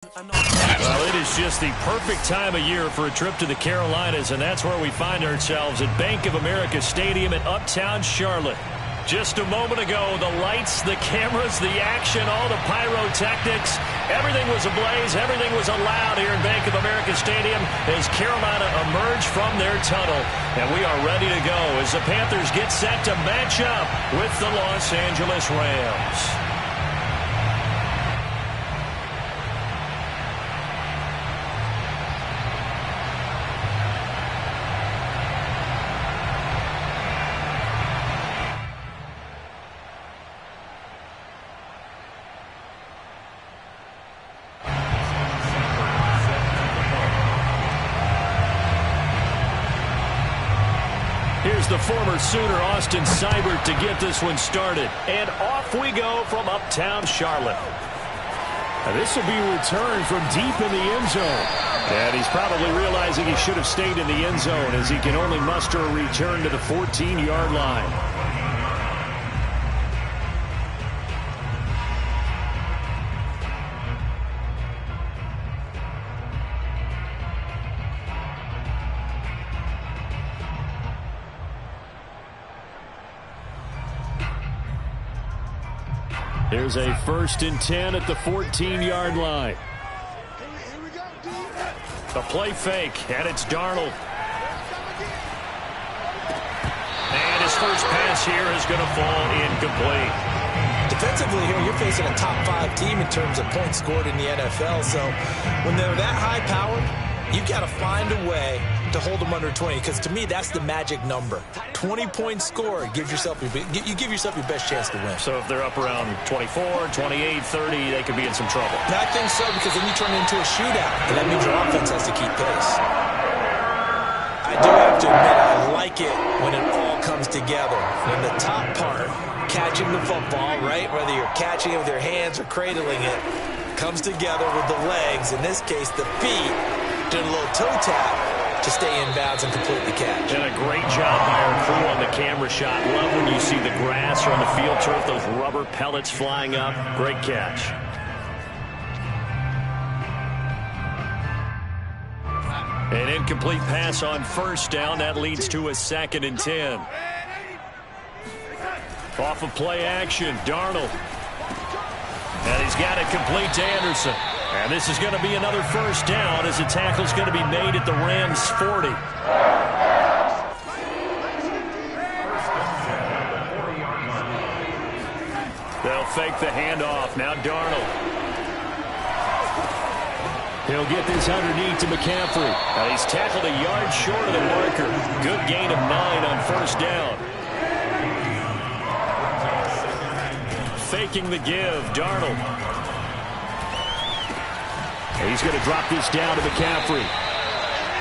Well, it is just the perfect time of year for a trip to the Carolinas, and that's where we find ourselves at Bank of America Stadium in Uptown Charlotte. Just a moment ago, the lights, the cameras, the action, all the pyrotechnics, everything was ablaze, everything was allowed here in Bank of America Stadium as Carolina emerged from their tunnel. And we are ready to go as the Panthers get set to match up with the Los Angeles Rams. Here's the former Sooner, Austin Seibert, to get this one started. And off we go from Uptown Charlotte. Now this will be a return from deep in the end zone. And he's probably realizing he should have stayed in the end zone as he can only muster a return to the 14-yard line. Here's a 1st and 10 at the 14-yard line. The play fake, and it's Darnold. And his first pass here is going to fall incomplete. Defensively here, you're facing a top 5 team in terms of points scored in the NFL. So when they're that high-powered, you've got to find a way to hold them under 20, because to me that's the magic number. 20 points scored, you give yourself your best chance to win. So if they're up around 24, 28, 30, they could be in some trouble. And I think so, because then you turn it into a shootout, and that means your offense has to keep pace. I do have to admit, I like it when it all comes together. When the top part, catching the football, right, whether you're catching it with your hands or cradling it, comes together with the legs, in this case the feet, doing a little toe tap to stay in bounds and complete the catch. And a great job by our crew on the camera shot. Love when you see the grass or on the field turf, those rubber pellets flying up. Great catch. An incomplete pass on 1st down. That leads to a 2nd and 10. Off of play action, Darnold. And he's got it complete to Anderson. And this is going to be another 1st down as the tackle's going to be made at the Rams' 40. They'll fake the handoff. Now Darnold. He'll get this underneath to McCaffrey. Now he's tackled a yard short of the marker. Good gain of 9 on 1st down. Faking the give, Darnold. He's going to drop this down to McCaffrey.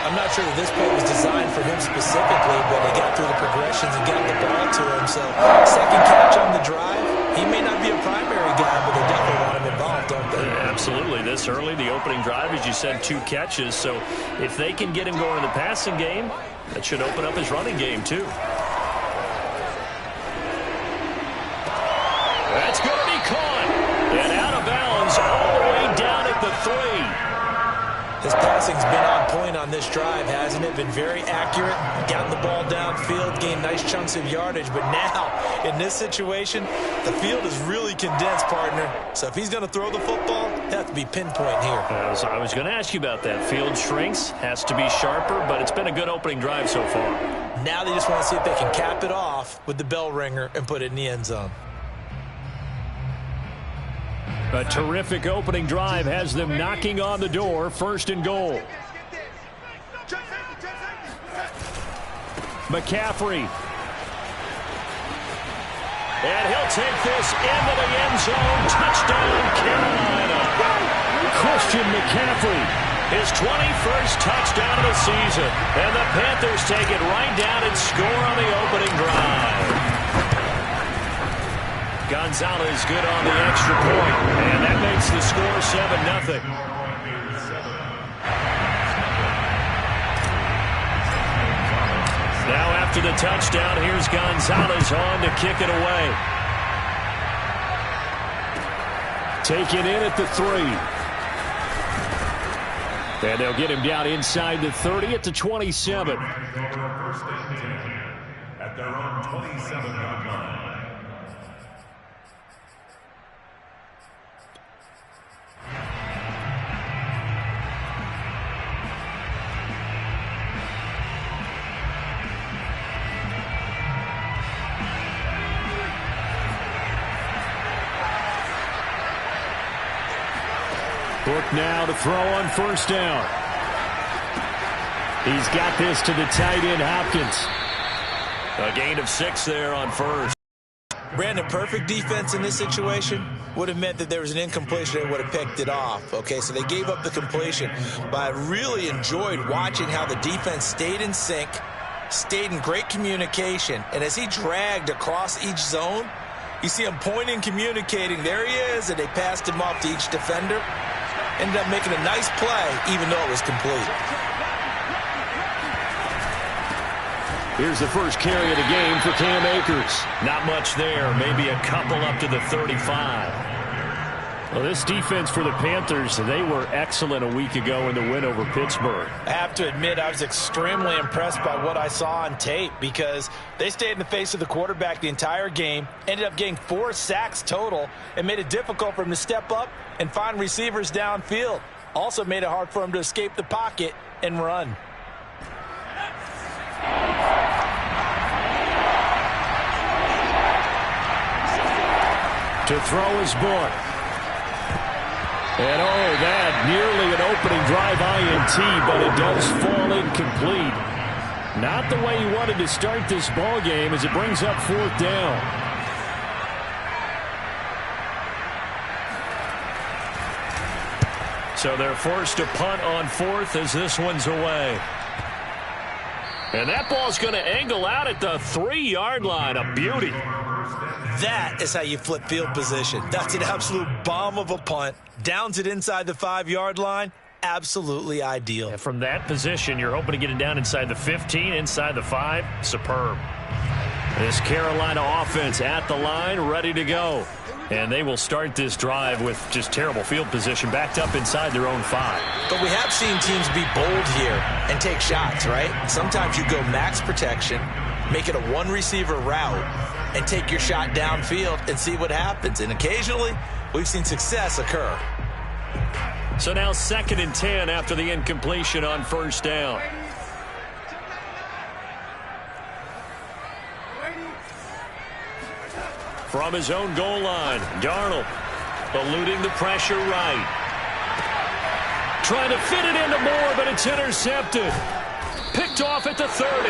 I'm not sure that this play was designed for him specifically, but they got through the progressions and got the ball to him. So, 2nd catch on the drive. He may not be a primary guy, but they definitely want him involved, don't they? Yeah, absolutely. This early, the opening drive, as you said, 2 catches. So, if they can get him going in the passing game, that should open up his running game, too. That's going to be caught. And out of bounds all the way down at the 3. His passing's been on point on this drive, hasn't it? Been very accurate, gotten the ball downfield, gained nice chunks of yardage. But now, in this situation, the field is really condensed, partner. So if he's going to throw the football, it has to be pinpoint here. I was going to ask you about that. Field shrinks, has to be sharper, but it's been a good opening drive so far. Now they just want to see if they can cap it off with the bell ringer and put it in the end zone. A terrific opening drive has them knocking on the door. 1st and goal. McCaffrey. And he'll take this into the end zone. Touchdown, Carolina. Christian McCaffrey. His 21st touchdown of the season. And the Panthers take it right down and score on the opening drive. Gonzalez good on the extra point, and that makes the score 7-0. Now after the touchdown, here's Gonzalez on to kick it away. Taken in at the 3. And they'll get him down inside the 30 at the 27. At their own 27-yard line. Book now to throw on first down. He's got this to the tight end, Hopkins. A gain of 6 there on first. Brandon, perfect defense in this situation would have meant that there was an incompletion. They would have picked it off. Okay, so they gave up the completion. But I really enjoyed watching how the defense stayed in sync, stayed in great communication. And as he dragged across each zone, you see him pointing, communicating. There he is, and they passed him off to each defender. Ended up making a nice play, even though it was complete. Here's the first carry of the game for Cam Akers. Not much there, maybe a couple up to the 35. Well, this defense for the Panthers, they were excellent a week ago in the win over Pittsburgh. I have to admit, I was extremely impressed by what I saw on tape because they stayed in the face of the quarterback the entire game, ended up getting 4 sacks total, and made it difficult for him to step up and find receivers downfield. Also made it hard for him to escape the pocket and run. To throw his Book. And oh, that nearly an opening drive INT, but it does fall incomplete. Not the way he wanted to start this ball game as it brings up 4th down. So they're forced to punt on 4th as this one's away. And that ball's going to angle out at the 3-yard line. A beauty. That is how you flip field position. That's an absolute bomb of a punt. Downs it inside the 5-yard line. Absolutely ideal. And from that position, you're hoping to get it down inside the 15, inside the 5. Superb. This Carolina offense at the line, ready to go. And they will start this drive with just terrible field position, backed up inside their own 5. But we have seen teams be bold here and take shots, right? Sometimes you go max protection, make it a one-receiver route, and take your shot downfield and see what happens. And occasionally, we've seen success occur. So now 2nd and 10 after the incompletion on first down. From his own goal line, Darnold eluding the pressure right. Trying to fit it into Moore, but it's intercepted. Picked off at the 30.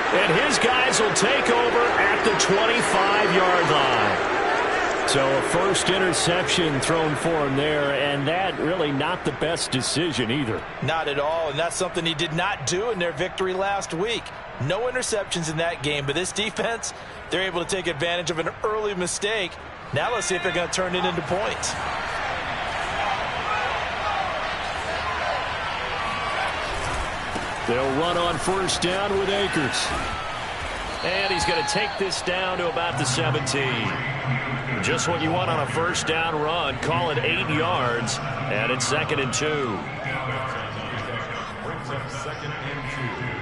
And his guys will take over at the 25-yard line. So a first interception thrown for him there, and that really not the best decision either. Not at all, and that's something he did not do in their victory last week. No interceptions in that game, but this defense, they're able to take advantage of an early mistake. Now let's see if they're going to turn it into points. They'll run on first down with Akers. And he's going to take this down to about the 17. Just what you want on a first down run. Call it 8 yards. And it's 2nd and 2. Brings up 2nd and 2.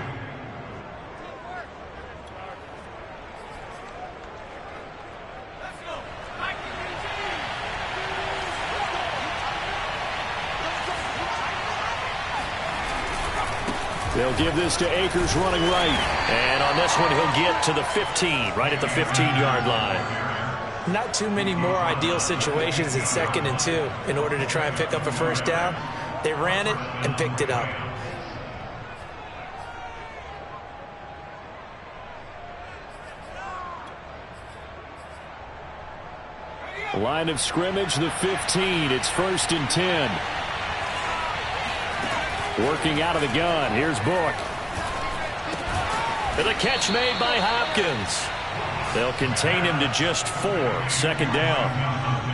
They'll give this to Akers running right. And on this one, he'll get to the 15, right at the 15-yard line. Not too many more ideal situations at 2nd and 2 in order to try and pick up a first down. They ran it and picked it up. Line of scrimmage, the 15. It's 1st and 10. Working out of the gun. Here's Book. And the catch made by Hopkins. They'll contain him to just 4. 2nd down.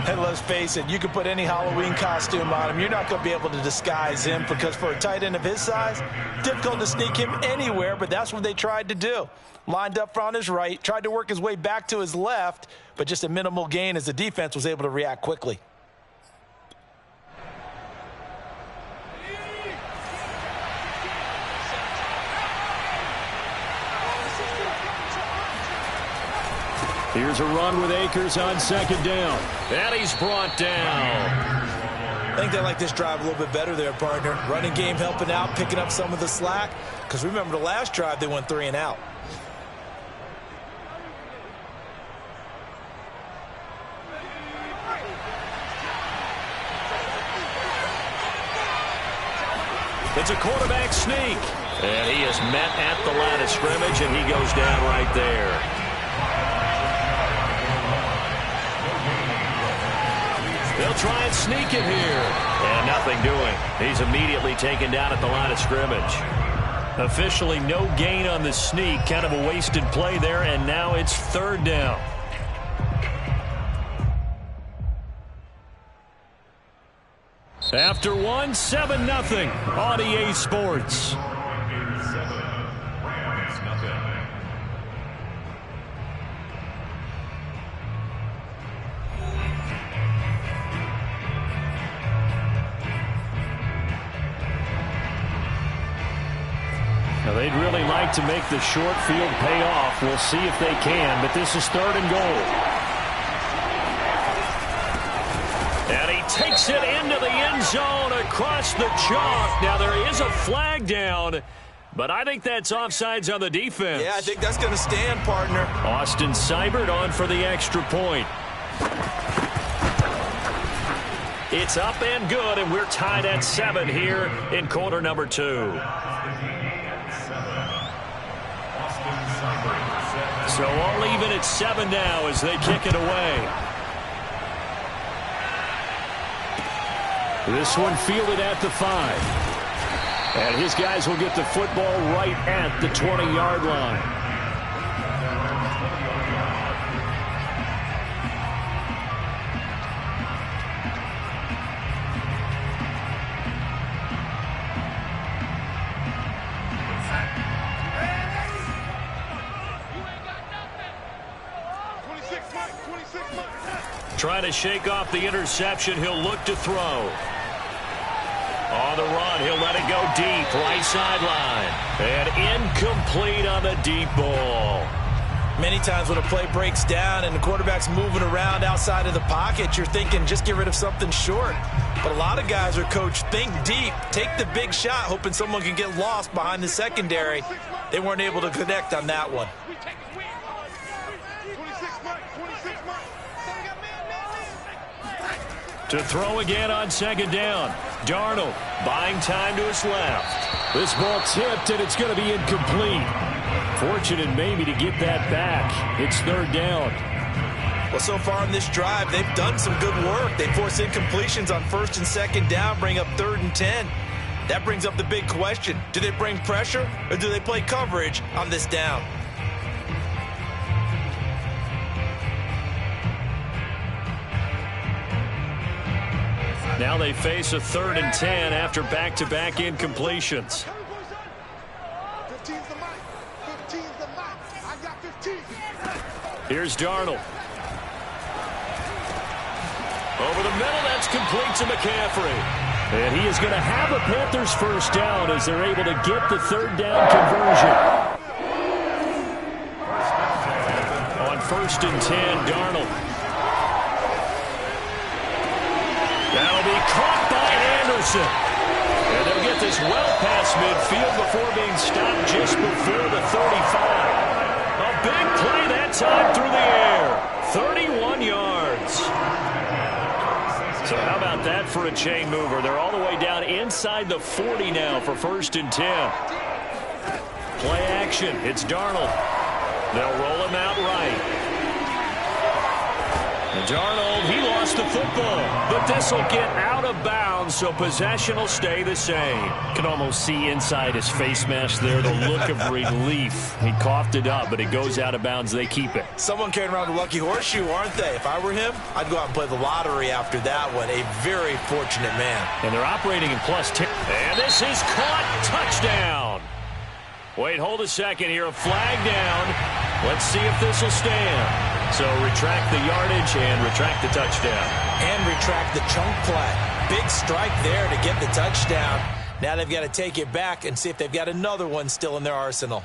And let's face it, you can put any Halloween costume on him. You're not going to be able to disguise him because for a tight end of his size, difficult to sneak him anywhere, but that's what they tried to do. Lined up on his right, tried to work his way back to his left, but just a minimal gain as the defense was able to react quickly. Here's a run with Akers on second down. And he's brought down. I think they like this drive a little bit better there, partner. Running game helping out, picking up some of the slack. Because remember the last drive, they went 3 and out. It's a quarterback sneak. And he is met at the line of scrimmage, and he goes down right there. They'll try and sneak it here. And nothing doing. He's immediately taken down at the line of scrimmage. Officially no gain on the sneak. Kind of a wasted play there, and now it's 3rd down. After 1, 7-0 on EA Sports. Now they'd really like to make the short field pay off. We'll see if they can, but this is 3rd and goal. And he takes it into the end zone across the chalk. Now there is a flag down, but I think that's offsides on the defense. Yeah, I think that's going to stand, partner. Austin Seibert on for the extra point. It's up and good, and we're tied at 7 here in quarter number 2. So all even at 7 now as they kick it away. This one fielded at the 5. And his guys will get the football right at the 20-yard line. Trying to shake off the interception. He'll look to throw. On the run, he'll let it go deep, right sideline. And incomplete on the deep ball. Many times when a play breaks down and the quarterback's moving around outside of the pocket, you're thinking just get rid of something short. But a lot of guys are coached, think deep, take the big shot, hoping someone can get lost behind the secondary. They weren't able to connect on that one. To throw again on second down. Darnold buying time to his left. This ball tipped, and it's going to be incomplete. Fortunate maybe to get that back. It's 3rd down. Well, so far in this drive, they've done some good work. They force incompletions on 1st and 2nd down, bring up 3rd and 10. That brings up the big question. Do they bring pressure, or do they play coverage on this down? Now they face a 3rd and 10 after back-to-back incompletions. Here's Darnold. Over the middle, that's complete to McCaffrey. And he is going to have a Panthers first down as they're able to get the 3rd down conversion. On 1st and 10, Darnold. That'll be caught by Anderson. And they'll get this well past midfield before being stopped just before the 35. A big play that time through the air. 31 yards. So how about that for a chain mover? They're all the way down inside the 40 now for 1st and 10. Play action. It's Darnold. They'll roll him out right. And Darnold, he lost the football, but this will get out of bounds, so possession will stay the same. Can almost see inside his face mask there the look of relief. He coughed it up, but it goes out of bounds. They keep it. Someone carrying around a lucky horseshoe, aren't they? If I were him, I'd go out and play the lottery after that one. A very fortunate man. And they're operating in +10. And this is caught. Touchdown. Wait, hold a second here. A flag down. Let's see if this will stand. So retract the yardage and retract the touchdown. And retract the chunk play. Big strike there to get the touchdown. Now they've got to take it back and see if they've got another one still in their arsenal.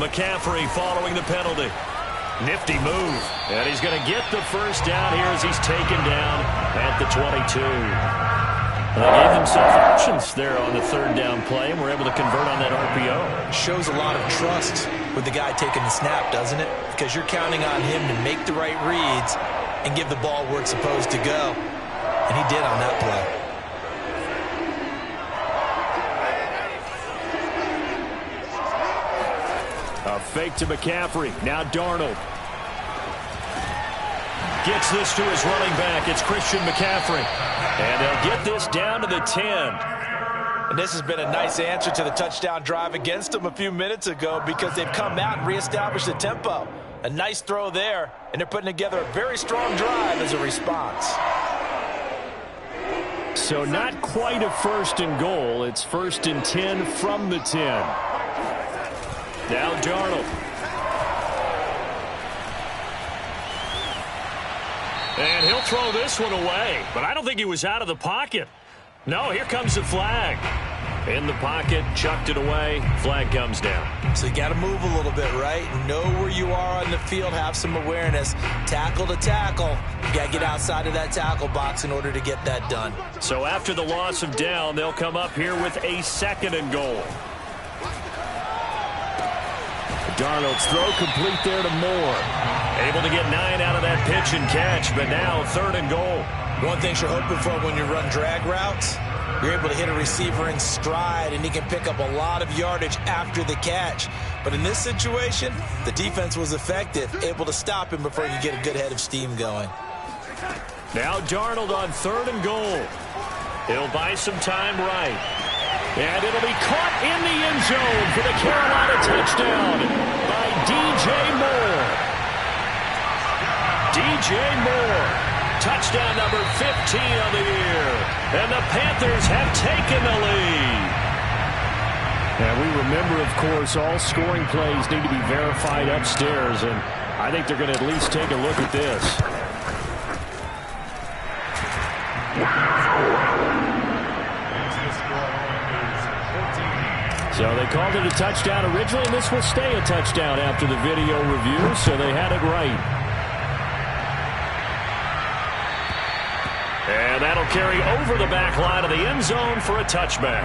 McCaffrey following the penalty. Nifty move. And he's going to get the first down here as he's taken down at the 22. They gave themselves options there on the third down play, and were able to convert on that RPO. Shows a lot of trust with the guy taking the snap, doesn't it? Because you're counting on him to make the right reads and give the ball where it's supposed to go. And he did on that play. A fake to McCaffrey. Now Darnold. Gets this to his running back. It's Christian McCaffrey. And they'll get this down to the 10. And this has been a nice answer to the touchdown drive against them a few minutes ago because they've come out and reestablished the tempo. A nice throw there, and they're putting together a very strong drive as a response. So not quite a first and goal. It's first and 10 from the 10. Now Darnold. And he'll throw this one away, but I don't think he was out of the pocket. No, here comes the flag. In the pocket, chucked it away, flag comes down. So you got to move a little bit, right? Know where you are on the field, have some awareness. Tackle to tackle. You got to get outside of that tackle box in order to get that done. So after the loss of down, they'll come up here with a second and goal. Darnold's throw complete there to Moore. Able to get 9 out of that pitch and catch, but now third and goal. One thing you're hoping for when you run drag routes, you're able to hit a receiver in stride, and he can pick up a lot of yardage after the catch. But in this situation, the defense was effective, able to stop him before you get a good head of steam going. Now Darnold on third and goal. He'll buy some time right. And it'll be caught in the end zone for the Carolina touchdown by DJ Moore. DJ Moore, touchdown number 15 of the year. And the Panthers have taken the lead. And we remember, of course, all scoring plays need to be verified upstairs, and I think they're going to at least take a look at this. So they called it a touchdown originally, and this will stay a touchdown after the video review, so they had it right. And that'll carry over the back line of the end zone for a touchback.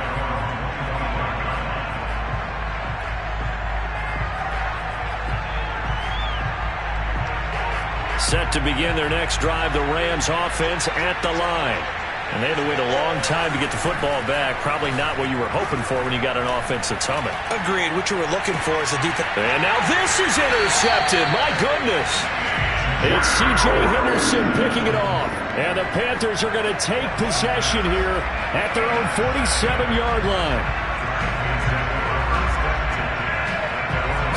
Set to begin their next drive, the Rams offense at the line. And they had to wait a long time to get the football back. Probably not what you were hoping for when you got an offense that's humming. Agreed. What you were looking for is a defense. And now this is intercepted. My goodness. It's C.J. Henderson picking it off. And the Panthers are going to take possession here at their own 47-yard line.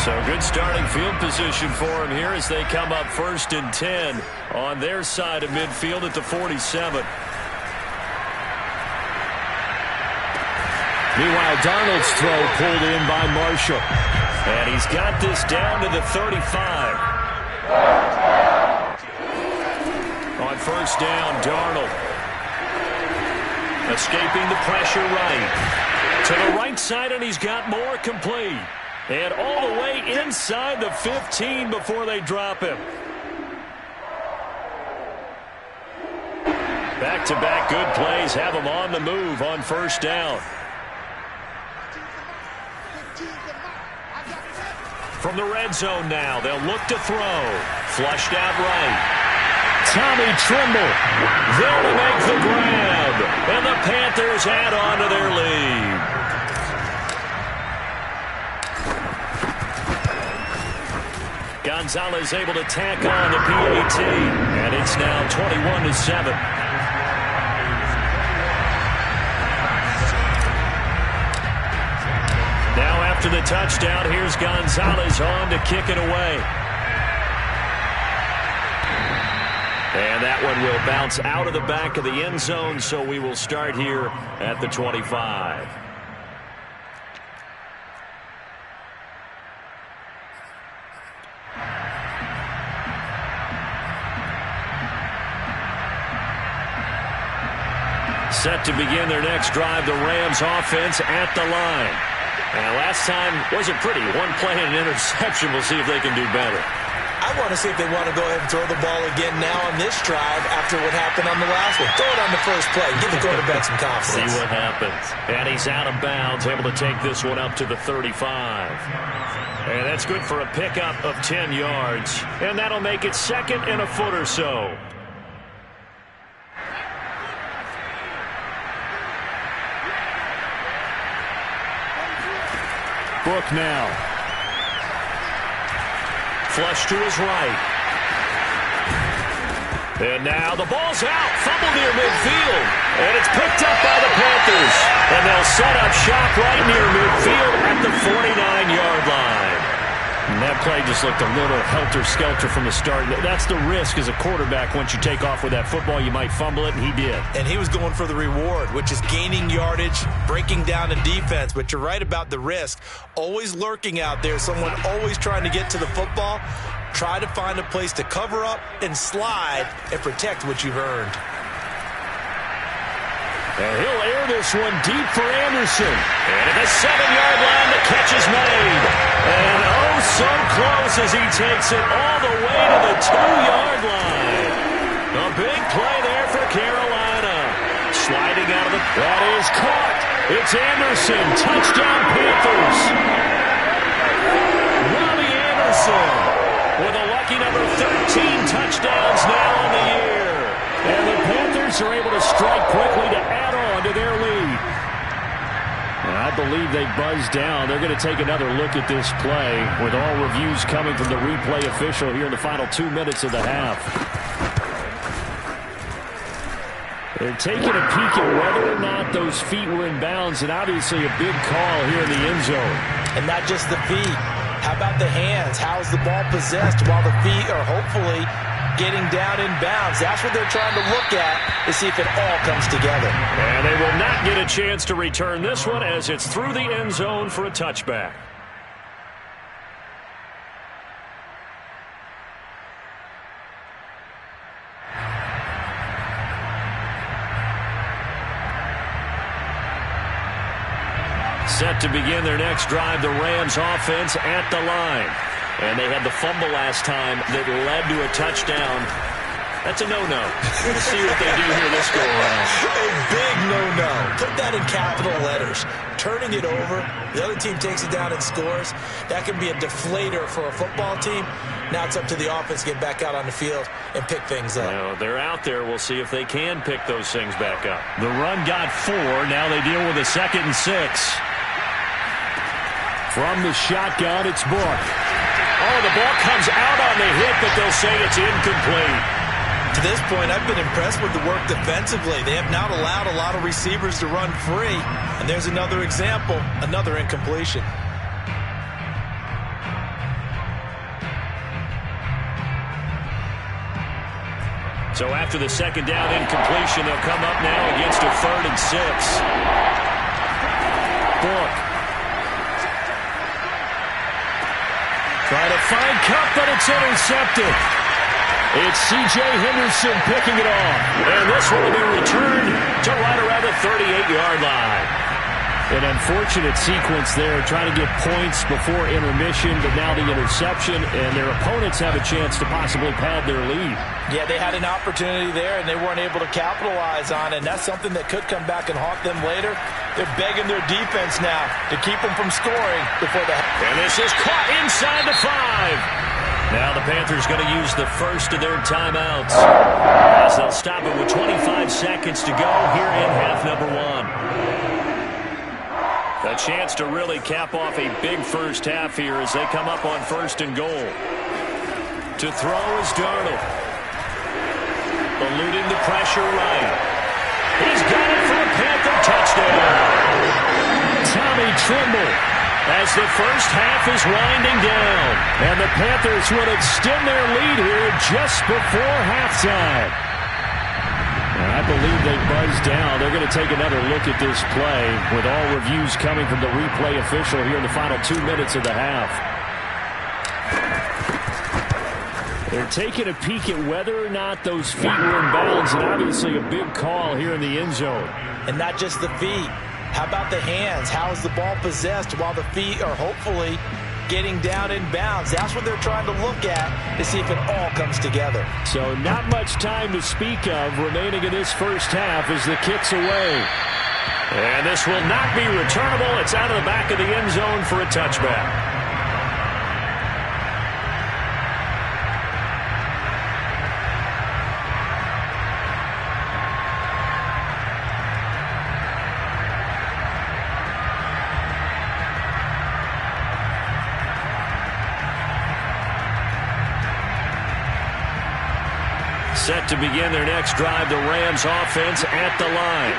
So good starting field position for him here as they come up first and 10 on their side of midfield at the 47. Meanwhile, Darnold's throw pulled in by Marshall. And he's got this down to the 35. On first down, Darnold. Escaping the pressure right. To the right side, and he's got Moore complete. And all the way inside the 15 before they drop him. Back-to-back good plays have him on the move on first down. From the red zone now, they'll look to throw. Flushed out right. Tommy Tremble there to make the grab. And the Panthers add on to their lead. Gonzalez able to tack on the PAT. And it's now 21-7. Now after the touchdown, here's Gonzalez on to kick it away. And that one will bounce out of the back of the end zone, so we will start here at the 25. Set to begin their next drive, the Rams offense at the line. And last time wasn't pretty. One play and an interception. We'll see if they can do better. I want to see if they want to go ahead and throw the ball again now on this drive after what happened on the last one. Throw it on the first play. Give the quarterback some confidence. See what happens. And he's out of bounds, able to take this one up to the 35. And that's good for a pickup of 10 yards. And that'll make it 2nd and a foot or so. Book now. Flush to his right. And now the ball's out. Fumble near midfield. And it's picked up by the Panthers. And they'll set up shop right near midfield at the 49-yard line. And that play just looked a little helter-skelter from the start. That's the risk as a quarterback. Once you take off with that football, you might fumble it, and he did. And he was going for the reward, which is gaining yardage, breaking down a defense. But you're right about the risk. Always lurking out there, someone always trying to get to the football. Try to find a place to cover up and slide and protect what you've earned. And he'll air this one deep for Anderson. And at the 7-yard line, the catch is made. And oh, so close as he takes it all the way to the 2-yard line. A big play there for Carolina. Sliding out of the... That is caught. It's Anderson. Touchdown, Panthers. Robbie Anderson with a lucky number 13 touchdowns now on the year. And the Panthers are able to strike quickly to add on to their lead. And I believe they buzzed down. They're going to take another look at this play with all reviews coming from the replay official here in the final 2 minutes of the half. They're taking a peek at whether or not those feet were in bounds, and obviously a big call here in the end zone. And not just the feet. How about the hands? How's the ball possessed while the feet are hopefully getting down in bounds? That's what they're trying to look at to see if it all comes together. And they will not get a chance to return this one as it's through the end zone for a touchback. Set to begin their next drive, the Rams offense at the line. And they had the fumble last time that led to a touchdown. That's a no-no. We'll see what they do here this go-around. A big no-no. Put that in capital letters. Turning it over, the other team takes it down and scores. That can be a deflator for a football team. Now it's up to the offense to get back out on the field and pick things up. Well, they're out there. We'll see if they can pick those things back up. The run got 4. Now they deal with a 2nd and 6. From the shotgun, it's Book. Oh, the ball comes out on the hit, but they'll say it's incomplete. To this point, I've been impressed with the work defensively. They have not allowed a lot of receivers to run free. And there's another example, another incompletion. So after the 2nd down incompletion, they'll come up now against a 3rd and 6. Book. Trying to find Cup, but it's intercepted. It's C.J. Henderson picking it off. And this one will be returned to right around the 38-yard line. An unfortunate sequence there, trying to get points before intermission, but now the interception, and their opponents have a chance to possibly pad their lead. Yeah, they had an opportunity there, and they weren't able to capitalize on it, and that's something that could come back and haunt them later. They're begging their defense now to keep them from scoring before the... And this is caught inside the 5. Now the Panthers going to use the first of their timeouts as they'll stop it with 25 seconds to go here in half number 1. A chance to really cap off a big first half here as they come up on 1st and goal. To throw is Darnold. Eluding the pressure right. He's got it for a Panther touchdown. Tommy Tremble. As the first half is winding down. And the Panthers would extend their lead here just before halftime. And I believe they buzzed down. They're going to take another look at this play with all reviews coming from the replay official here in the final 2 minutes of the half. They're taking a peek at whether or not those feet were in bounds, and obviously a big call here in the end zone. And not just the feet. How about the hands? How is the ball possessed while the feet are hopefully getting down in bounds? That's what they're trying to look at to see if it all comes together. So not much time to speak of remaining in this first half as the kick's away. And this will not be returnable. It's out of the back of the end zone for a touchback. Set to begin their next drive, the Rams offense at the line.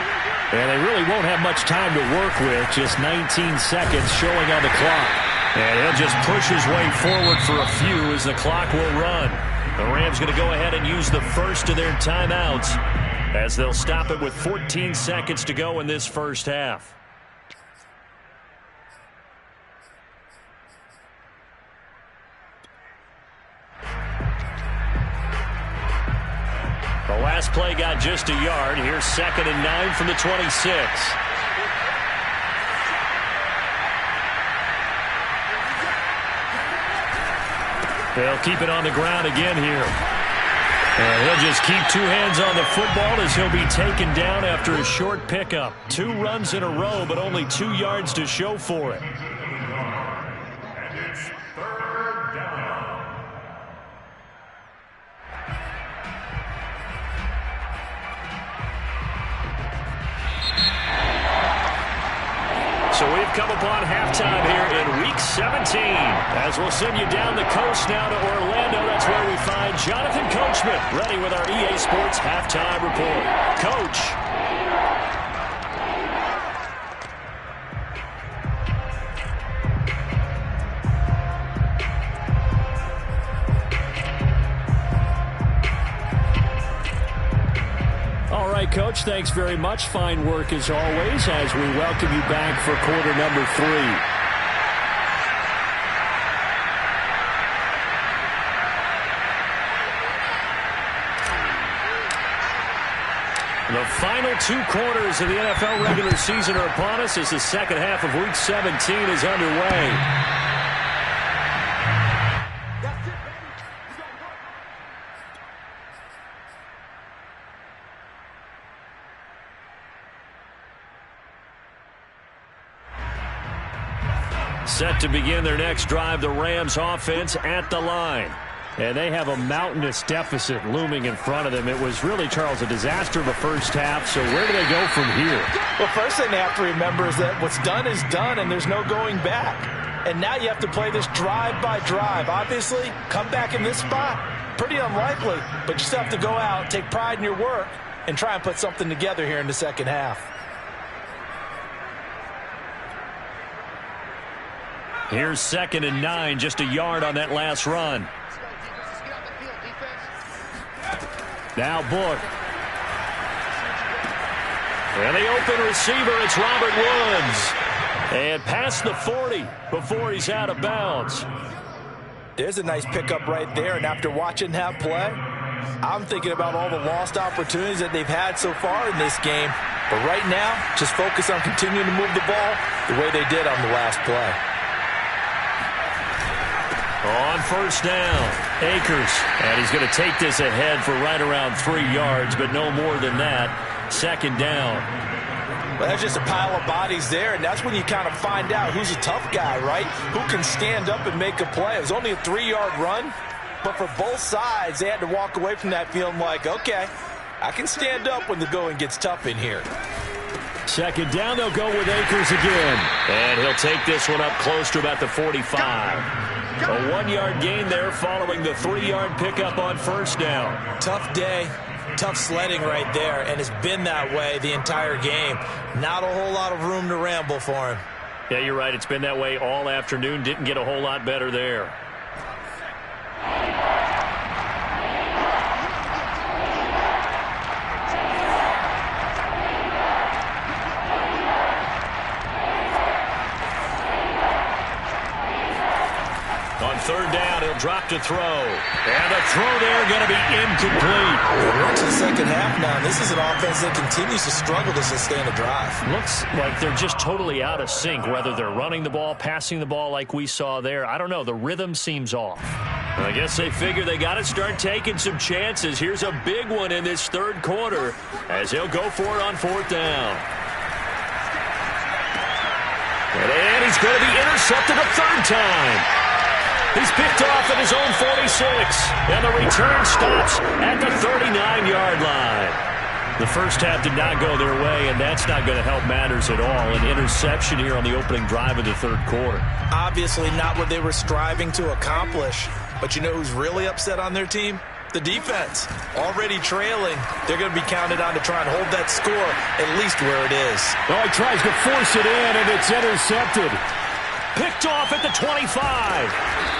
And they really won't have much time to work with, just 19 seconds showing on the clock. And he'll just push his way forward for a few as the clock will run. The Rams going to go ahead and use the first of their timeouts as they'll stop it with 14 seconds to go in this first half. The last play got just a yard. Here's 2nd and 9 from the 26. They'll keep it on the ground again here. And he'll just keep two hands on the football as he'll be taken down after a short pickup. 2 runs in a row, but only 2 yards to show for it. So we've come upon halftime here in Week 17. As we'll send you down the coast now to Orlando, that's where we find Jonathan Coachman, ready with our EA Sports Halftime Report. Coach. Coach, thanks very much. Fine work as always as we welcome you back for quarter number 3. The final 2 quarters of the NFL regular season are upon us as the second half of Week 17 is underway. Set to begin their next drive, the Rams offense at the line. And they have a mountainous deficit looming in front of them. It was really, Charles, a disaster of a first half. So where do they go from here? Well, first thing they have to remember is that what's done is done, and there's no going back. And now you have to play this drive by drive. Obviously, come back in this spot, pretty unlikely. But you still have to go out, take pride in your work, and try and put something together here in the second half. Here's 2nd and 9, just a yard on that last run. Now Book. And the open receiver, it's Robert Woods. And past the 40 before he's out of bounds. There's a nice pickup right there, and after watching that play, I'm thinking about all the lost opportunities that they've had so far in this game. But right now, just focus on continuing to move the ball the way they did on the last play. On first down, Akers. And he's going to take this ahead for right around 3 yards, but no more than that. 2nd down. Well, that's just a pile of bodies there, and that's when you kind of find out who's a tough guy, right? Who can stand up and make a play. It was only a 3-yard run, but for both sides, they had to walk away from that feeling like, okay, I can stand up when the going gets tough in here. 2nd down, they'll go with Akers again. And he'll take this one up close to about the 45. A 1-yard gain there following the 3-yard pickup on first down. Tough day, tough sledding right there, and it's been that way the entire game. Not a whole lot of room to ramble for him. Yeah, you're right. It's been that way all afternoon. Didn't get a whole lot better there. On 3rd down, he'll drop to throw. And the throw there going to be incomplete. We're into the second half now. This is an offense that continues to struggle to sustain a drive. Looks like they're just totally out of sync, whether they're running the ball, passing the ball like we saw there. I don't know. The rhythm seems off. I guess they figure they got to start taking some chances. Here's a big one in this third quarter as he'll go for it on fourth down. And he's going to be intercepted a third time. He's picked off at his own 46. And the return stops at the 39-yard line. The first half did not go their way, and that's not going to help matters at all. An interception here on the opening drive of the third quarter. Obviously not what they were striving to accomplish. But you know who's really upset on their team? The defense. Already trailing. They're going to be counted on to try and hold that score at least where it is. Oh, he tries to force it in, and it's intercepted. Picked off at the 25.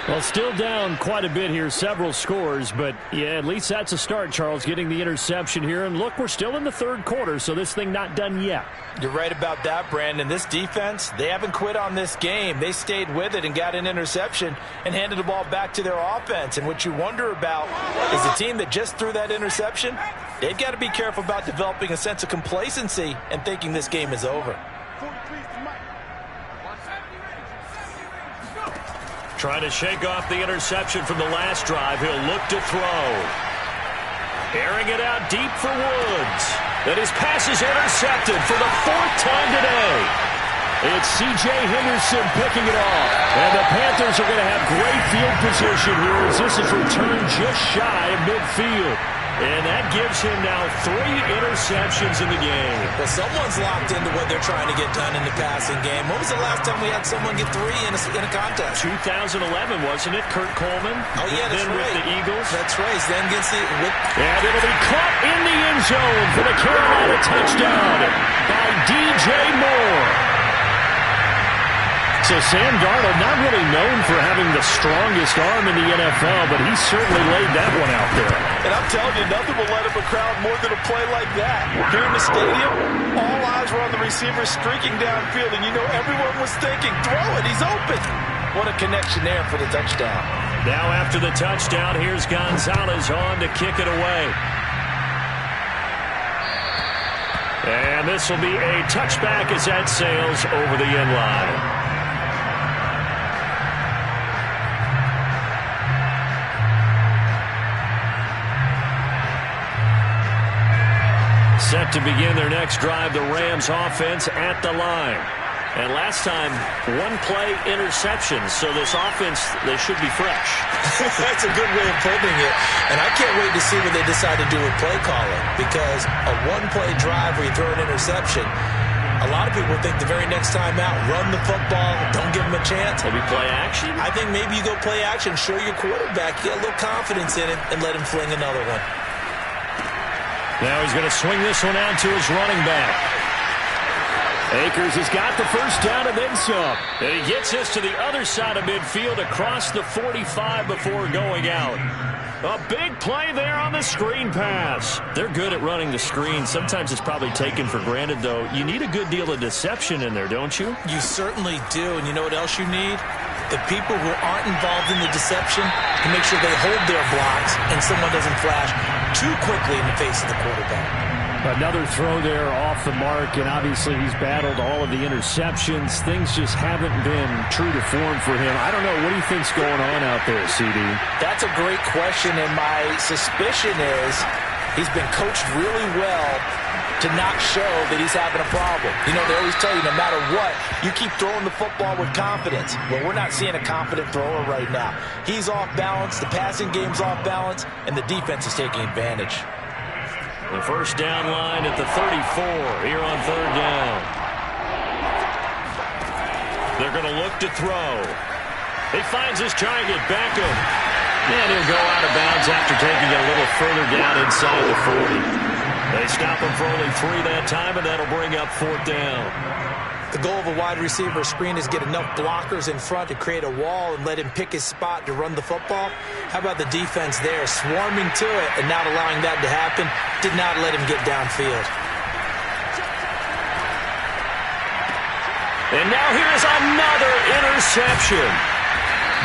Well, still down quite a bit here, several scores, but yeah, at least that's a start, Charles, getting the interception here. And look, we're still in the third quarter, so this thing not done yet. You're right about that, Brandon. This defense, they haven't quit on this game. They stayed with it and got an interception and handed the ball back to their offense. And what you wonder about is the team that just threw that interception, they've got to be careful about developing a sense of complacency and thinking this game is over. Trying to shake off the interception from the last drive. He'll look to throw. Airing it out deep for Woods. And his pass is intercepted for the fourth time today. It's C.J. Henderson picking it off. And the Panthers are going to have great field position here as this is returned just shy of midfield. And that gives him now 3 interceptions in the game. Well, someone's locked into what they're trying to get done in the passing game. When was the last time we had someone get 3 in a contest? 2011, wasn't it? Kurt Coleman. Oh, yeah, that's then right. With the Eagles. That's right. Then gets it. And it'll be caught in the end zone for the Carolina touchdown by D.J. Moore. So Sam Darnold, not really known for having the strongest arm in the NFL, but he certainly laid that one out there. And I'm telling you, nothing will let up a crowd more than a play like that. Here in the stadium, all eyes were on the receiver streaking downfield, and you know everyone was thinking, throw it, he's open. What a connection there for the touchdown. Now after the touchdown, here's Gonzalez on to kick it away. And this will be a touchback as that sails over the end line. Set to begin their next drive, the Rams offense at the line. And last time, 1-play interceptions. So this offense, they should be fresh. That's a good way of putting it. And I can't wait to see what they decide to do with play calling. Because a 1-play drive where you throw an interception, a lot of people think the very next time out, run the football, don't give them a chance. Maybe play action? I think maybe you go play action, show your quarterback, get a little confidence in it, and let him fling another one. Now he's going to swing this one out to his running back. Akers has got the first down and then some. And he gets this to the other side of midfield across the 45 before going out. A big play there on the screen pass. They're good at running the screen. Sometimes it's probably taken for granted, though. You need a good deal of deception in there, don't you? You certainly do. And you know what else you need? The people who aren't involved in the deception to make sure they hold their blocks and someone doesn't flash too quickly in the face of the quarterback. Another throw there off the mark, and obviously he's battled all of the interceptions. Things just haven't been true to form for him. I don't know. What do you think's going on out there, CD? That's a great question, and my suspicion is he's been coached really well to not show that he's having a problem. You know, they always tell you no matter what, you keep throwing the football with confidence. Well, we're not seeing a confident thrower right now. He's off balance, the passing game's off balance, and the defense is taking advantage. The first down line at the 34 here on third down. They're going to look to throw. He finds his target, Beckham. And he'll go out of bounds after taking it a little further down inside the 40. They stop him for only 3 that time, and that'll bring up fourth down. The goal of a wide receiver screen is get enough blockers in front to create a wall and let him pick his spot to run the football. How about the defense there, swarming to it and not allowing that to happen? Did not let him get downfield. And now here's another interception.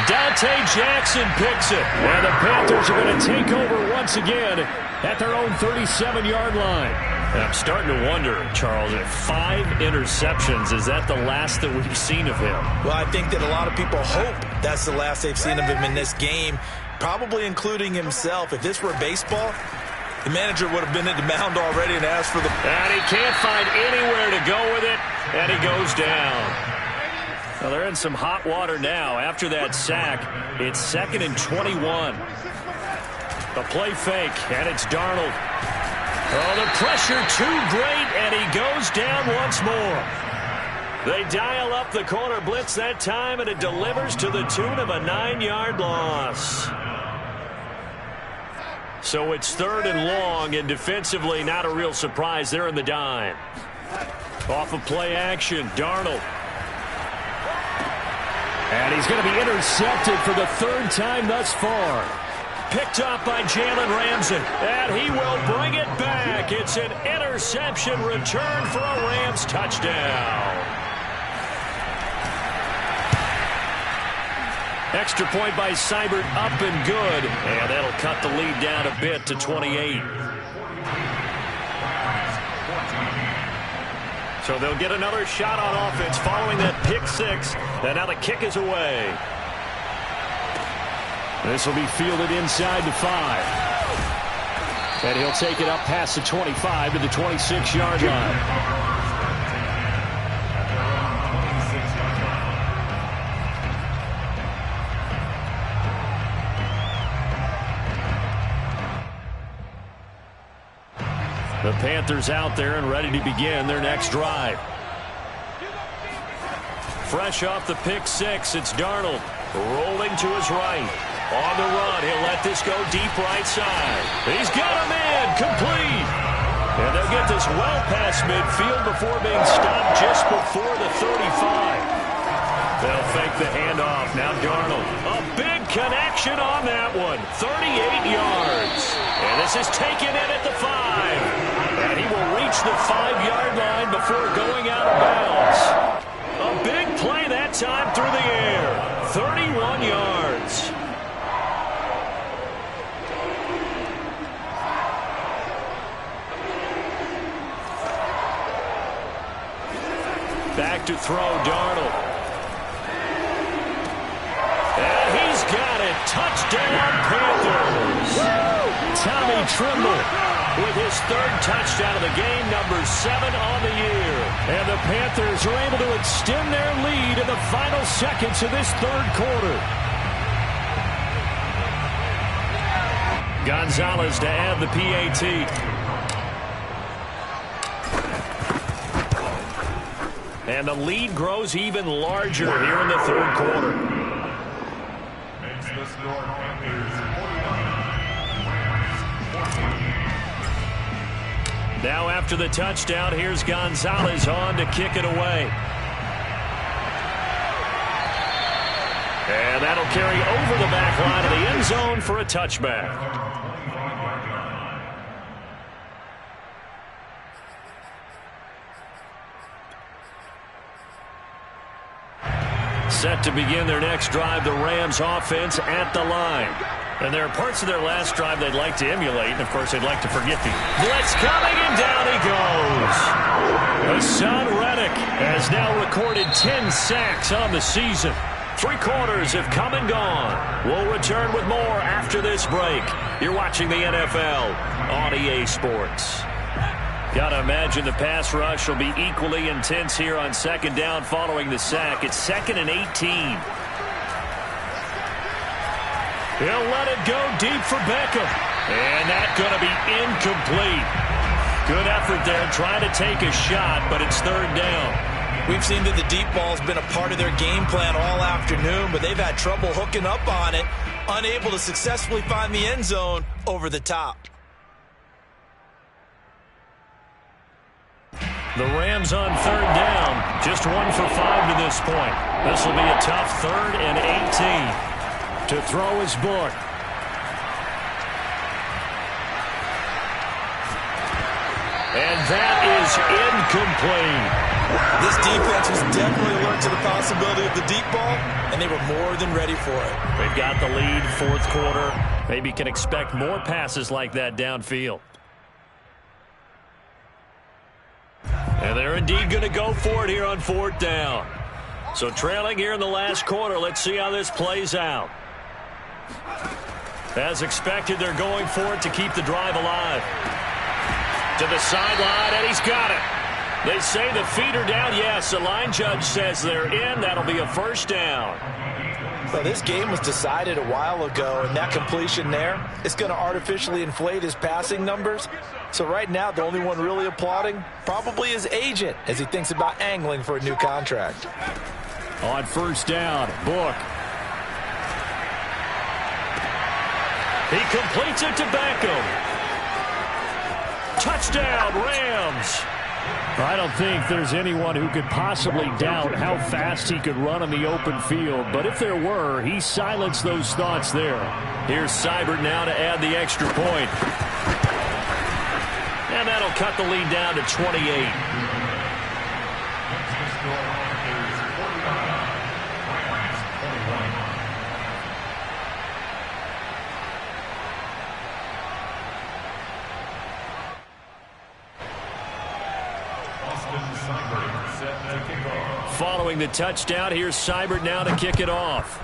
Dante Jackson picks it. And the Panthers are going to take over once again at their own 37-yard line. And I'm starting to wonder, Charles, if 5 interceptions, is that the last that we've seen of him? Well, I think that a lot of people hope that's the last they've seen of him in this game, probably including himself. If this were baseball, the manager would have been at the mound already and asked for the... And he can't find anywhere to go with it, and he goes down. Well, they're in some hot water now. After that sack, it's 2nd and 21. The play fake, and it's Darnold. Oh, the pressure too great, and he goes down once more. They dial up the corner blitz that time, and it delivers to the tune of a 9-yard loss. So it's 3rd and long, and defensively not a real surprise. They're in the dime. Off of play action, Darnold. And he's going to be intercepted for the 3rd time thus far. Picked up by Jalen Ramsey, and he will bring it back. It's an interception return for a Rams touchdown. Extra point by Seibert, up and good. And that'll cut the lead down a bit to 28. So they'll get another shot on offense following that pick 6. And now the kick is away. This will be fielded inside the 5. And he'll take it up past the 25 to the 26-yard line. The Panthers out there and ready to begin their next drive. Fresh off the pick 6, it's Darnold rolling to his right. On the run, he'll let this go deep right side. He's got a man, complete. And they'll get this well past midfield before being stopped just before the 35. They'll fake the handoff. Now Darnold. A big connection on that one. 38 yards. And this is taken in at the 5. And he will reach the 5-yard line before going out of bounds. A big play that time through the air. 31 yards. Back to throw, Darnold. And he's got it. Touchdown, Panthers. Woo! Tommy Tremble with his 3rd touchdown of the game, number 7 on the year. And the Panthers are able to extend their lead in the final seconds of this 3rd quarter. Gonzalez to add the PAT. And the lead grows even larger here in the 3rd quarter. Makes the score Panthers 49. Now after the touchdown, here's Gonzalez on to kick it away. And that'll carry over the back line of the end zone for a touchback. Set to begin their next drive, the Rams offense at the line. And there are parts of their last drive they'd like to emulate, and of course they'd like to forget the blitz coming, and down he goes. Hassan Reddick has now recorded 10 sacks on the season. 3 quarters have come and gone. We'll return with more after this break. You're watching the NFL on EA Sports. Gotta imagine the pass rush will be equally intense here on 2nd down following the sack. It's 2nd and 18. He'll let it go deep for Beckham. And that's going to be incomplete. Good effort there trying to take a shot, but it's 3rd down. We've seen that the deep ball's been a part of their game plan all afternoon, but they've had trouble hooking up on it, unable to successfully find the end zone over the top. The Rams on 3rd down, just 1 for 5 to this point. This will be a tough 3rd and 18. To throw his book. And that is incomplete. This defense was definitely alert to the possibility of the deep ball, and they were more than ready for it. They've got the lead, fourth quarter. Maybe can expect more passes like that downfield. And they're indeed going to go for it here on fourth down. So trailing here in the last quarter. Let's see how this plays out. As expected, they're going for it to keep the drive alive. To the sideline, and he's got it. They say the feet are down. Yes, the line judge says they're in. That'll be a first down. Well, this game was decided a while ago, and that completion there is going to artificially inflate his passing numbers. So right now, the only one really applauding probably his agent as he thinks about angling for a new contract. On first down, Book. He completes it to Beckham. Touchdown, Rams. I don't think there's anyone who could possibly doubt how fast he could run on the open field. But if there were, he silenced those thoughts there. Here's Seibert now to add the extra point. And that'll cut the lead down to 28. Following the touchdown, here's Seibert now to kick it off.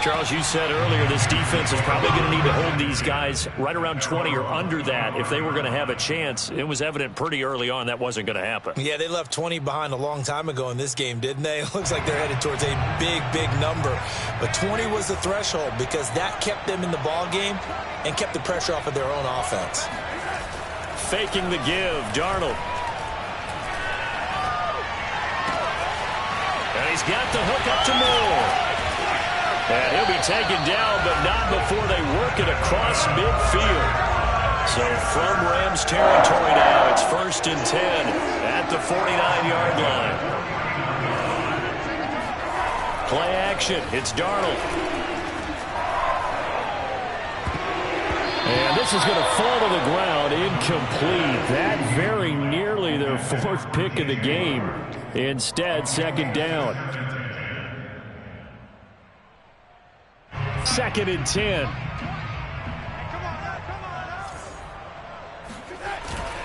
Charles, you said earlier this defense is probably going to need to hold these guys right around 20 or under that if they were going to have a chance. It was evident pretty early on that wasn't going to happen. Yeah, they left 20 behind a long time ago in this game, didn't they? It looks like they're headed towards a big, big number. But 20 was the threshold because that kept them in the ball game and kept the pressure off of their own offense. Faking the give, Darnold. And he's got the hook up to Moore. And he'll be taken down, but not before they work it across midfield. So from Rams territory now, it's 1st and 10 at the 49-yard line. Play action. It's Darnold. And this is going to fall to the ground incomplete. That very nearly their 4th pick of the game. Instead, 2nd down. 2nd and 10.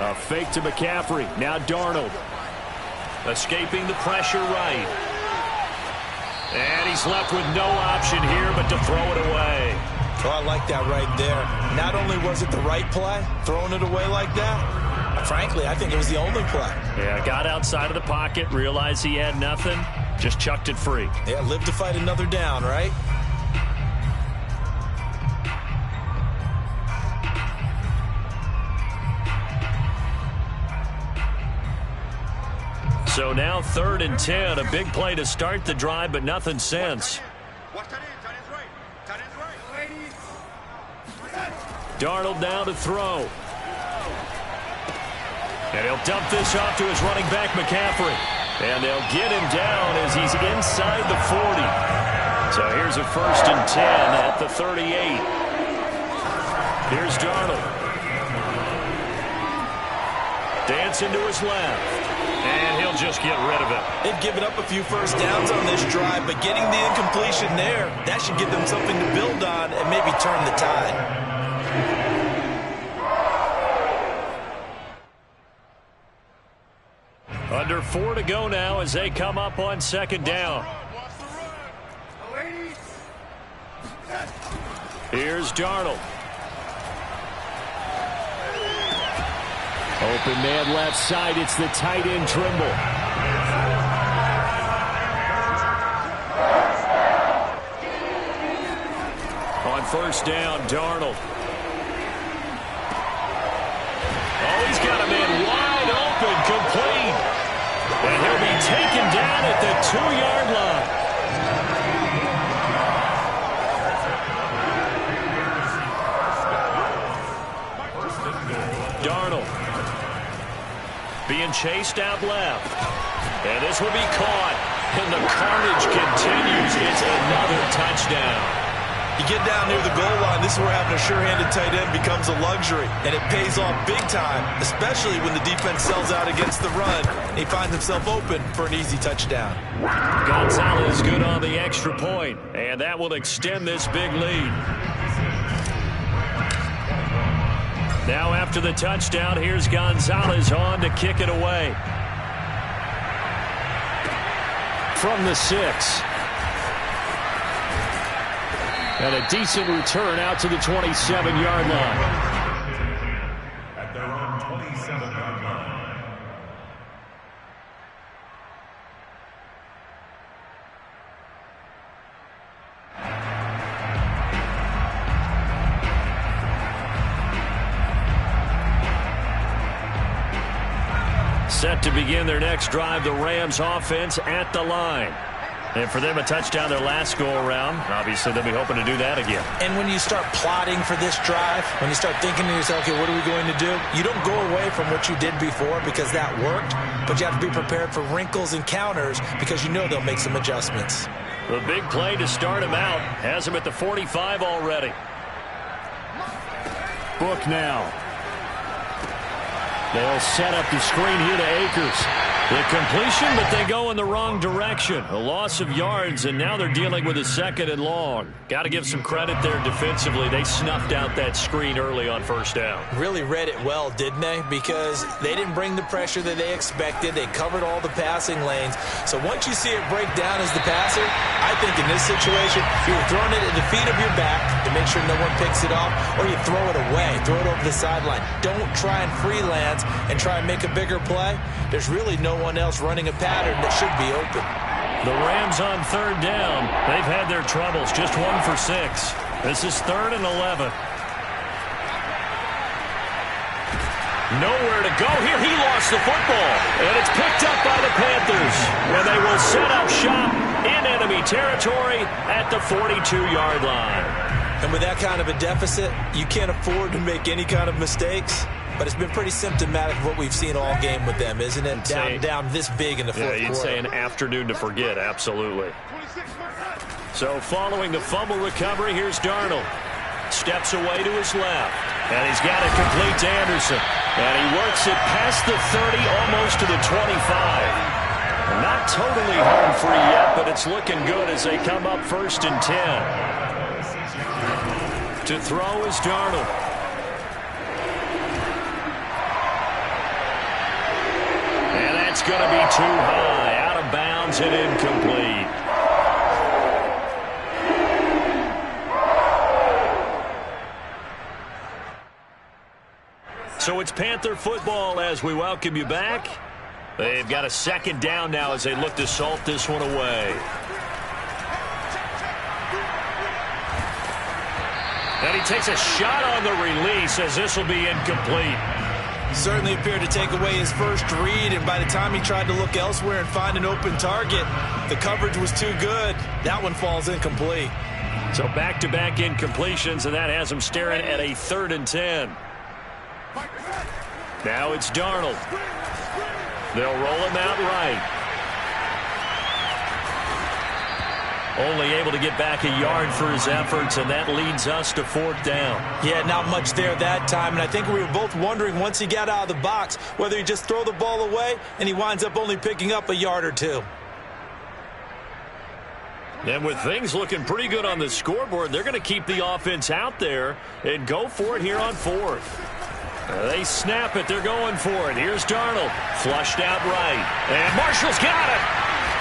A fake to McCaffrey. Now Darnold. Escaping the pressure right. And he's left with no option here but to throw it away. Oh, I like that right there. Not only was it the right play, throwing it away like that, frankly, I think it was the only play. Yeah, got outside of the pocket, realized he had nothing, just chucked it free. Yeah, live to fight another down, right? So now 3rd and 10, a big play to start the drive, but nothing since. Darnold now to throw. And he'll dump this off to his running back, McCaffrey. And they'll get him down as he's inside the 40. So here's a 1st and 10 at the 38. Here's Darnold. Dancing to his left. And he'll just get rid of it. They've given up a few first downs on this drive, but getting the incompletion there, that should give them something to build on and maybe turn the tide. Under 4 to go now as they come up on 2nd down. Here's Darnold. Open man left side. It's the tight end Trimble. On 1st down, Darnold. Oh, he's got a man wide open, complete. And he'll be taken down at the 2-yard line. Darnold being chased out left. And this will be caught. And the carnage continues. It's another touchdown. You get down near the goal line, this is where having a sure-handed tight end becomes a luxury, and it pays off big time, especially when the defense sells out against the run, and he finds himself open for an easy touchdown. Gonzalez good on the extra point, and that will extend this big lead. Now after the touchdown, here's Gonzalez on to kick it away. From the 6. And a decent return out to the 27-yard line. At their own 27-yard line. Set to begin their next drive, the Rams offense at the line. And for them, a touchdown their last go-around. Obviously, they'll be hoping to do that again. And when you start plotting for this drive, when you start thinking to yourself, okay, what are we going to do? You don't go away from what you did before because that worked, but you have to be prepared for wrinkles and counters because you know they'll make some adjustments. The big play to start him out has him at the 45 already. Book now. They'll set up the screen here to Akers. The completion, but they go in the wrong direction. A loss of yards, and now they're dealing with a 2nd and long. Got to give some credit there defensively. They snuffed out that screen early on first down. Really read it well, didn't they? Because they didn't bring the pressure that they expected. They covered all the passing lanes. So once you see it break down as the passer, I think in this situation, you're throwing it at the feet of your back to make sure no one picks it off, or you throw it away, throw it over the sideline. Don't try and freelance and try and make a bigger play. There's really no one else running a pattern that should be open. The Rams on 3rd down. They've had their troubles. Just 1 for 6. This is 3rd and 11. Nowhere to go here. He lost the football. And it's picked up by the Panthers, where they will set up shop in enemy territory at the 42-yard line. And with that kind of a deficit, you can't afford to make any kind of mistakes. But it's been pretty symptomatic of what we've seen all game with them, isn't it? Down this big in the fourth quarter. Yeah, you'd say an afternoon to forget, absolutely. So following the fumble recovery, here's Darnold. Steps away to his left. And he's got it complete to Anderson. And he works it past the 30, almost to the 25. Not totally home free yet, but it's looking good as they come up 1st and 10. To throw is Darnold. It's going to be too high, out of bounds and incomplete. So it's Panther football as we welcome you back. They've got a 2nd down now as they look to salt this one away. And he takes a shot on the release as this will be incomplete. Certainly appeared to take away his first read, and by the time he tried to look elsewhere and find an open target, the coverage was too good. That one falls incomplete. So back-to-back incompletions, and that has him staring at a 3rd and 10. Now it's Darnold. They'll roll him out right. Only able to get back a yard for his efforts, and that leads us to 4th down. Yeah, not much there that time, and I think we were both wondering once he got out of the box whether he just throw the ball away, and he winds up only picking up a yard or 2. And with things looking pretty good on the scoreboard, they're going to keep the offense out there and go for it here on 4th. They snap it. They're going for it. Here's Darnold. Flushed out right. And Marshall's got it.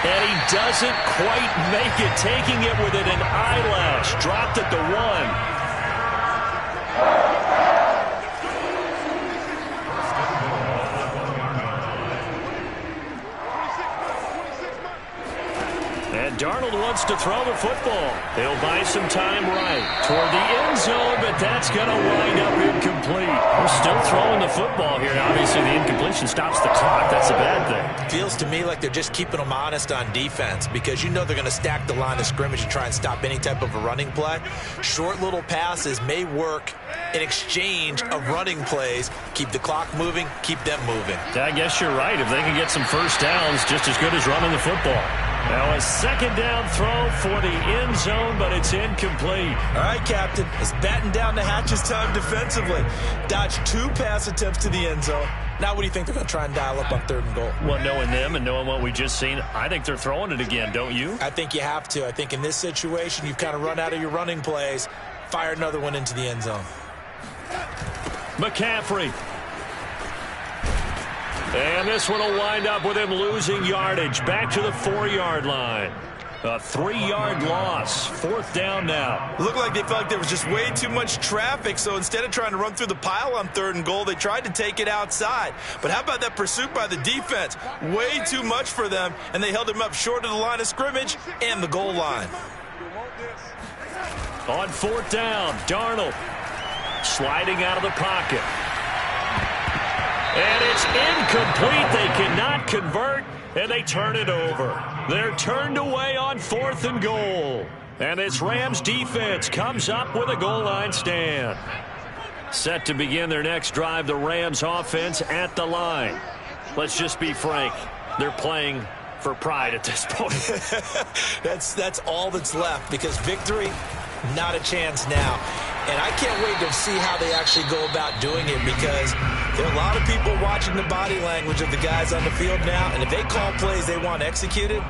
And he doesn't quite make it, taking it within an eyelash. Dropped at the 1. And Darnold wants to throw the football. He'll buy some time right toward the end zone, but that's going to wind up incomplete. We're still throwing the football here. Obviously, the incompletion stops the clock. That's a bad thing. Feels to me like they're just keeping them honest on defense because you know they're going to stack the line of scrimmage and try and stop any type of a running play. Short little passes may work in exchange of running plays. Keep the clock moving, keep them moving. I guess you're right. If they can get some first downs, just as good as running the football. Now a second down throw for the end zone, but it's incomplete. All right, Captain. It's batten down the hatches time defensively. Dodged 2 pass attempts to the end zone. Now what do you think they're going to try and dial up on 3rd and goal? Well, knowing them and knowing what we just seen, I think they're throwing it again, don't you? I think you have to. I think in this situation, you've kind of run out of your running plays. Fire another one into the end zone. McCaffrey. And this one will wind up with him losing yardage. Back to the 4-yard line. A 3-yard loss. 4th down now. Looked like they felt like there was just way too much traffic, so instead of trying to run through the pile on 3rd and goal, they tried to take it outside. But how about that pursuit by the defense? Way too much for them, and they held him up short of the line of scrimmage and the goal line. On 4th down, Darnold sliding out of the pocket. And it's incomplete. They cannot convert, and they turn it over. They're turned away on 4th and goal. And this Rams defense comes up with a goal line stand. Set to begin their next drive, the Rams offense at the line. Let's just be frank. They're playing for pride at this point. That's all that's left, because victory, not a chance now. And I can't wait to see how they actually go about doing it, because there are a lot of people watching the body language of the guys on the field now, and if they call plays they want executed,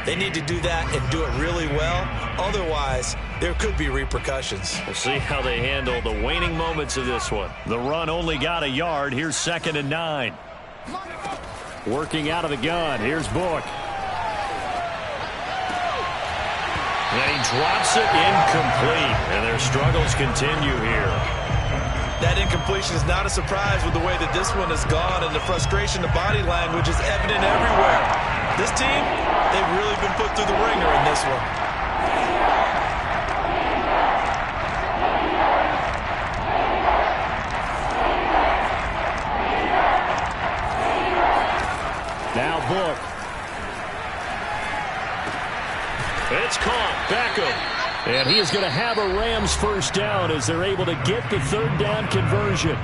they need to do that and do it really well. Otherwise, there could be repercussions. We'll see how they handle the waning moments of this one. The run only got a yard. Here's 2nd and 9. Working out of the gun. Here's Book. And he drops it incomplete. And their struggles continue here. That incompletion is not a surprise with the way that this one has gone, and the frustration, the body language is evident everywhere. This team, they've really been put through the ringer in this one. Now Book. It's caught. Beckham. And he is going to have a Rams first down as they're able to get the 3rd down conversion.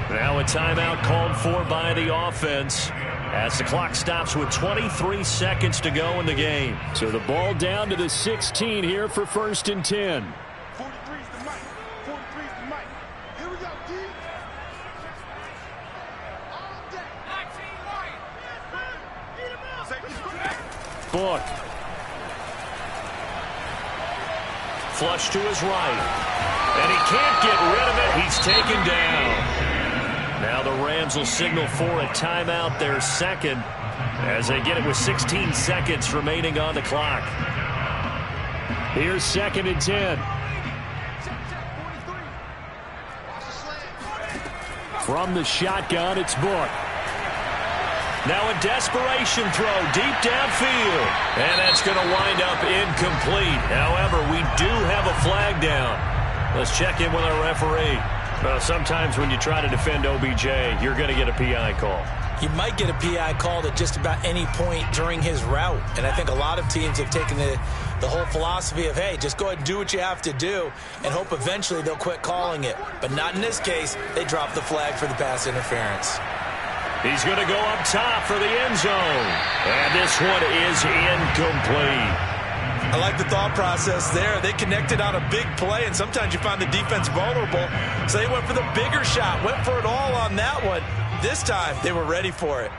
Now a timeout called for by the offense as the clock stops with 23 seconds to go in the game. So the ball down to the 16 here for 1st and 10. 43's the mic. 43's the mic. Here we go, D. All day. Book. Flush to his right. And he can't get rid of it. He's taken down. Now the Rams will signal for a timeout, their 2nd, as they get it with 16 seconds remaining on the clock. Here's 2nd and 10. From the shotgun, it's Book. Now a desperation throw deep downfield. And that's going to wind up incomplete. However, we do have a flag down. Let's check in with our referee. Well, sometimes when you try to defend OBJ, you're going to get a PI call. You might get a PI called at just about any point during his route. And I think a lot of teams have taken the whole philosophy of, hey, just go ahead and do what you have to do and hope eventually they'll quit calling it. But not in this case. They dropped the flag for the pass interference. He's going to go up top for the end zone. And this one is incomplete. I like the thought process there. They connected on a big play, and sometimes you find the defense vulnerable. So they went for the bigger shot, went for it all on that one. This time, they were ready for it.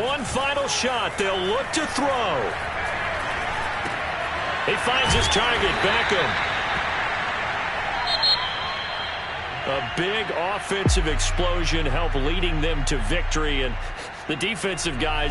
One final shot. They'll look to throw. He finds his target, Beckham. A big offensive explosion helped leading them to victory, and the defensive guys